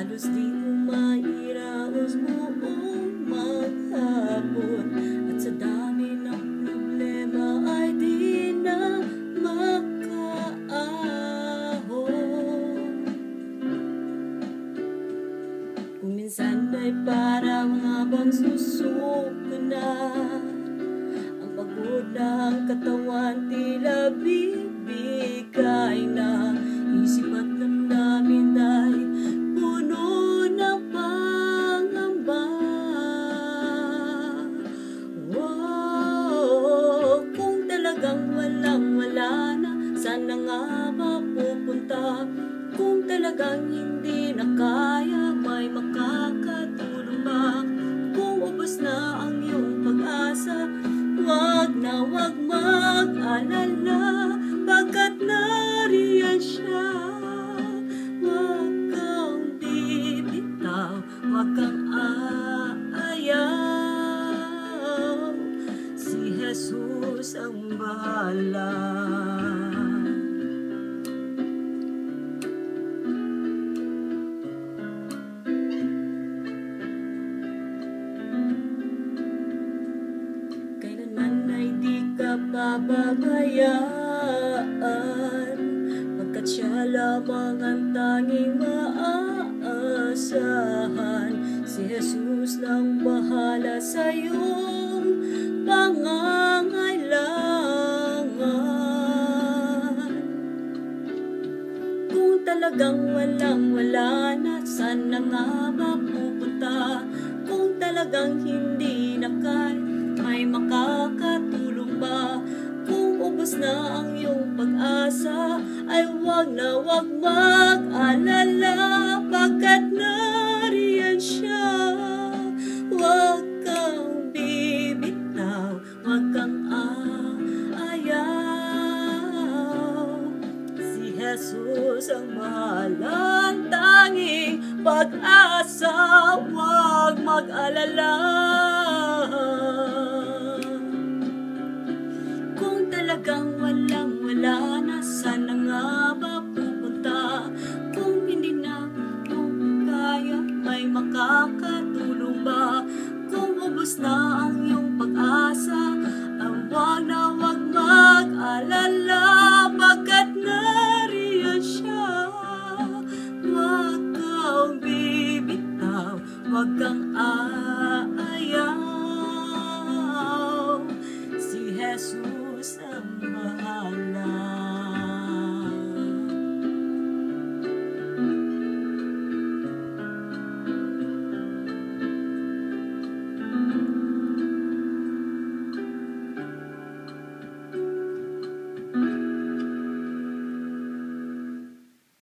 Halos di mo mairaos buong maghapon, at sa dami ng problema ay di na makaahon. Kung minsan ay parang habang susuko na, ang pagod ng katawan tila bibigay na. Isip at damdamin ay puno ng pangamba. Wow, kung talagang walang-wala na, saan na nga mapupunta? Kung talagang hindi na kaya, may makakatulong ba? Kung ubos na ang iyong pag-asa, wag na wag mag-alala, pagkat nariyan siya. Wag kang bibitaw, wag kang aayaw, si Jesus ang bahala. Kailanman ay di ka pababayaan, pagkat siya lamang ang tanging maaasahan. Si Jesus lang bahala sa iyong pangangailangan. Kung talagang walang-wala na, saan na nga mapupunta? Kung talagang hindi na kaya, may makakatulong ba? Kung ubos na ang iyong pag-asa, ay wag na wag mag-alala, pagkat nariyan siya. Wag kang bibitaw, wag kang aayaw, si Jesus ang bahala, ang tanging pag-asa. Wag mag-alala. Kung talagang walang-wala na, saan na nga mapupunta? Kung hindi na kaya, may makakatulong